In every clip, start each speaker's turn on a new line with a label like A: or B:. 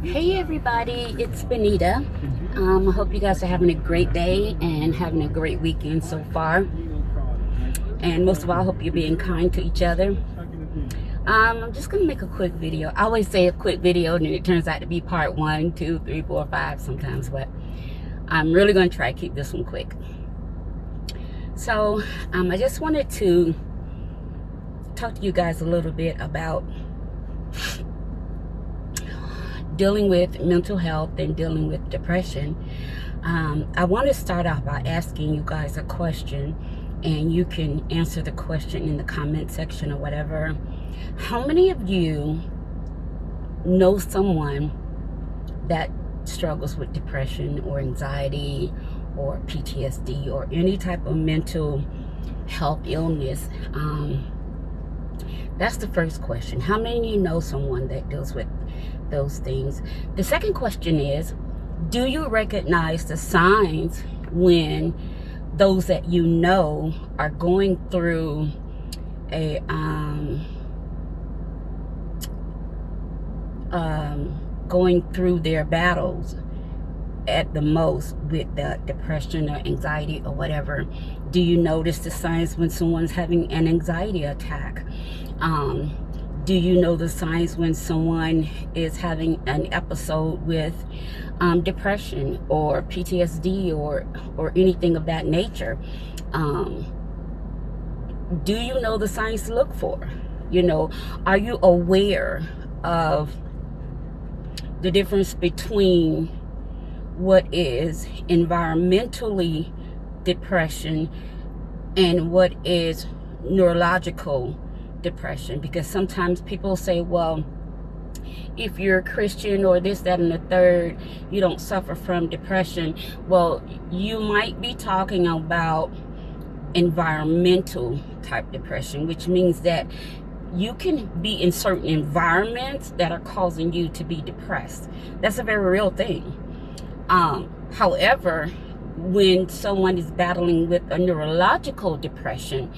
A: Hey everybody, it's Benita. I hope you guys are having a great day and having a great weekend so far. And most of all, I hope you're being kind to each other. I'm just going to make a quick video. I always say a quick video and then it turns out to be part 1, 2, 3, 4, 5 sometimes. But I'm really going to try to keep this one quick. So I just wanted to talk to you guys a little bit about dealing with mental health and dealing with depression. I want to start off by asking you guys a question, and you can answer the question in the comment section or whatever. How many of you know someone that struggles with depression or anxiety or PTSD or any type of mental health illness? That's the first question. How many of you know someone that deals with those things? The second question is, do you recognize the signs when those that you know are going through a going through their battles at the most with the depression or anxiety or whatever? Do you notice the signs when someone's having an anxiety attack? Do you know the signs when someone is having an episode with depression or PTSD or anything of that nature? Do you know the signs to look for? You know, are you aware of the difference between what is environmentally depression and what is neurological depression? Because sometimes people say, well, if you're a Christian or this, that, and the third, you don't suffer from depression. Well, you might be talking about environmental type depression, which means that you can be in certain environments that are causing you to be depressed. That's a very real thing. However, when someone is battling with a neurological depression,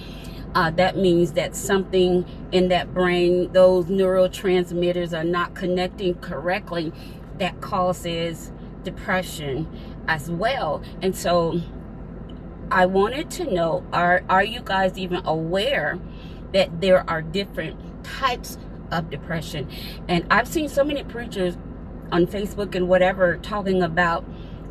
A: that means that something in that brain, those neurotransmitters are not connecting correctly, that causes depression as well. And so I wanted to know, are you guys even aware that there are different types of depression? And I've seen so many preachers on Facebook and whatever talking about,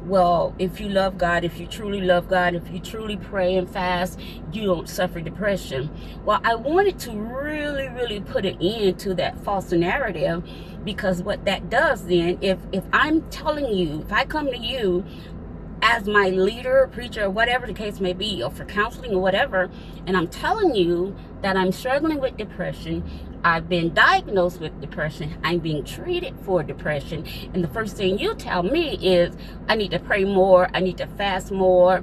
A: well, if you love God, if you truly love God, if you truly pray and fast, you don't suffer depression. Well, I wanted to really put an end to that false narrative, because what that does then, if I'm telling you, if I come to you as my leader, preacher, or whatever the case may be, or for counseling or whatever, and I'm telling you that I'm struggling with depression, I've been diagnosed with depression, I'm being treated for depression, and the first thing you tell me is, I need to pray more, I need to fast more,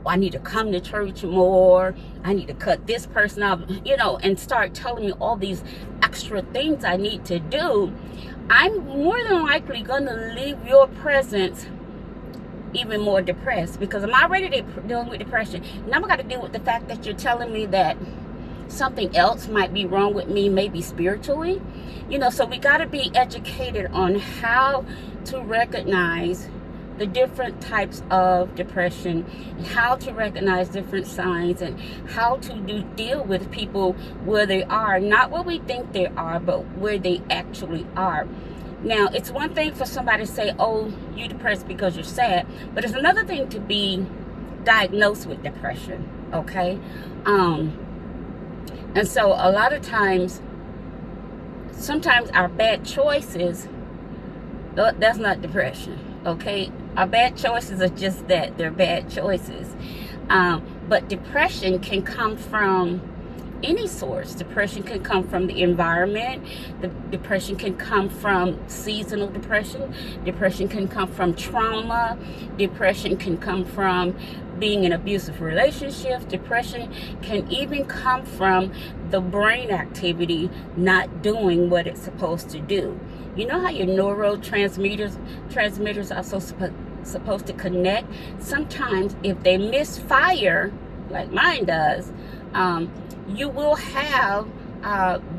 A: I need to come to church more, I need to cut this person off, you know, and start telling me all these extra things I need to do, I'm more than likely going to leave your presence even more depressed, because I'm already dealing with depression. Now I got to deal with the fact that you're telling me that something else might be wrong with me, maybe spiritually. You know, so we got to be educated on how to recognize the different types of depression, how to recognize different signs, and how to deal with people where they are, not where we think they are, but where they actually are. Now, it's one thing for somebody to say, oh, you're depressed because you're sad, but it's another thing to be diagnosed with depression, okay? And so a lot of times, sometimes our bad choices, that's not depression, okay? Our bad choices are just that, they're bad choices. But depression can come from any source. Depression can come from the environment. The depression can come from seasonal depression. Depression can come from trauma. Depression can come from being in abusive relationships. Depression can even come from the brain activity not doing what it's supposed to do. You know how your neurotransmitters are supposed to connect? Sometimes if they misfire, like mine does, you will have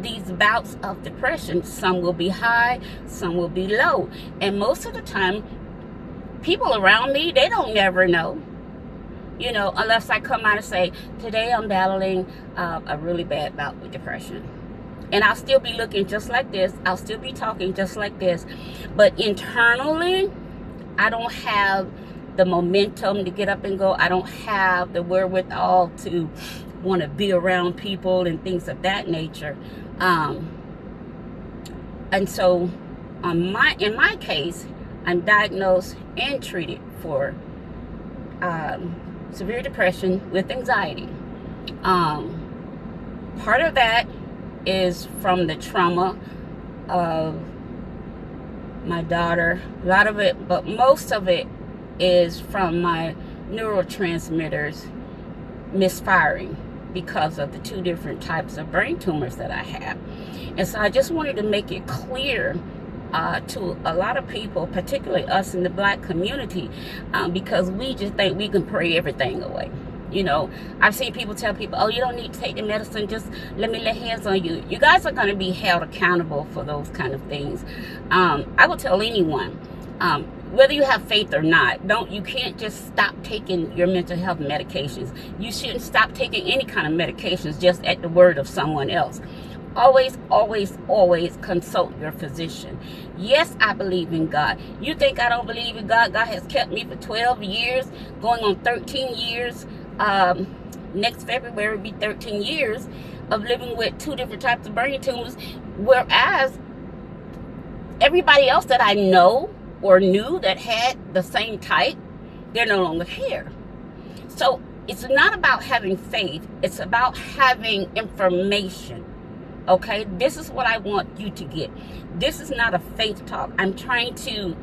A: these bouts of depression. Some will be high, some will be low. And most of the time, people around me, they don't never know. You know, unless I come out and say, today I'm battling a really bad bout with depression. And I'll still be looking just like this. I'll still be talking just like this. But internally, I don't have the momentum to get up and go. I don't have the wherewithal to want to be around people and things of that nature. And so in my case, I'm diagnosed and treated for severe depression with anxiety. Part of that is from the trauma of my daughter. A lot of it, but most of it is from my neurotransmitters misfiring because of the 2 different types of brain tumors that I have. And so I just wanted to make it clear to a lot of people, particularly us in the Black community, because we just think we can pray everything away. You know, I've seen people tell people, oh, you don't need to take the medicine, just let me lay hands on you. You guys are going to be held accountable for those kind of things. I will tell anyone, whether you have faith or not, you can't just stop taking your mental health medications. You shouldn't stop taking any kind of medications just at the word of someone else. Always, always, always consult your physician. Yes, I believe in God. You think I don't believe in God? God has kept me for 12 years, going on 13 years. Next February will be 13 years of living with 2 different types of brain tumors, whereas everybody else that I know or knew that had the same type, they're no longer here. So it's not about having faith, it's about having information. Okay, this is what I want you to get. This is not a faith talk. I'm trying to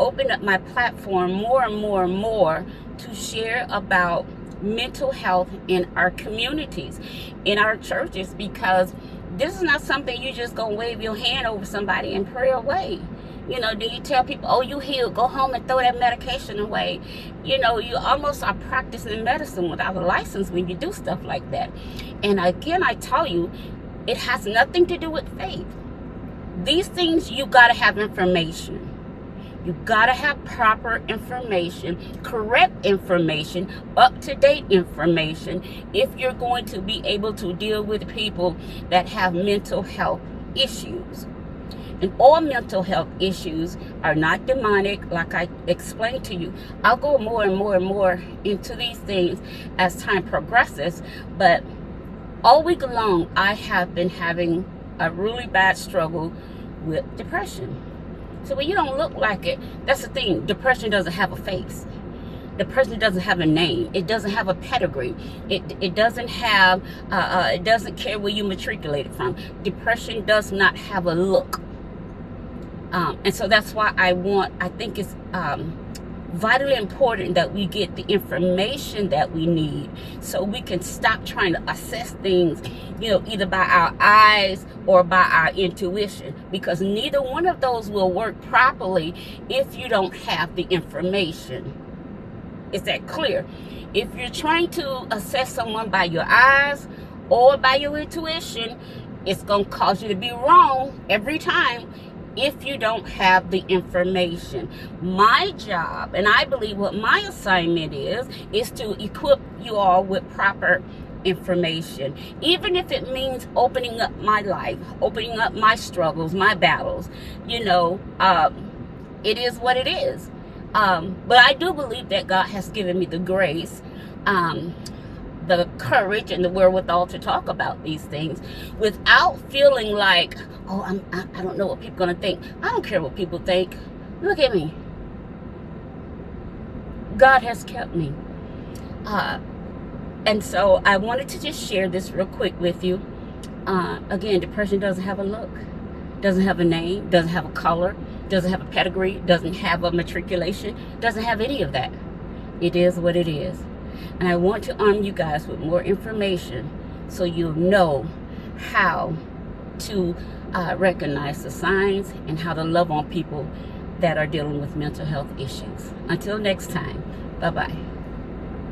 A: open up my platform more and more and more to share about mental health in our communities, in our churches, because this is not something you just gonna wave your hand over somebody and pray away. You know, do you tell people, oh, you healed, go home and throw that medication away? You know, you almost are practicing medicine without a license when you do stuff like that. And again, I tell you, it has nothing to do with faith. These things, you gotta have information. You gotta have proper information, correct information, up-to-date information, if you're going to be able to deal with people that have mental health issues. And all mental health issues are not demonic, like I explained to you. I'll go more and more and more into these things as time progresses, but all week long, I have been having a really bad struggle with depression. So when you don't look like it, that's the thing. Depression doesn't have a face. Depression doesn't have a name. It doesn't have a pedigree. It doesn't have, it doesn't care where you matriculated from. Depression does not have a look. And so that's why I think it's vitally important that we get the information that we need so we can stop trying to assess things, you know, either by our eyes or by our intuition, because neither one of those will work properly if you don't have the information. Is that clear? If you're trying to assess someone by your eyes or by your intuition, it's going to cause you to be wrong every time if you don't have the information. My job, and I believe what my assignment is to equip you all with proper information, even if it means opening up my life, opening up my struggles, my battles. You know, it is what it is. But I do believe that God has given me the grace, the courage and the wherewithal to talk about these things without feeling like, oh, I don't know what people are going to think. I don't care what people think. Look at me. God has kept me. And so I wanted to just share this real quick with you. Again, depression doesn't have a look, doesn't have a name, doesn't have a color, doesn't have a pedigree, doesn't have a matriculation, doesn't have any of that. It is what it is. And I want to arm you guys with more information so you'll know how to recognize the signs and how to love on people that are dealing with mental health issues. Until next time, bye-bye.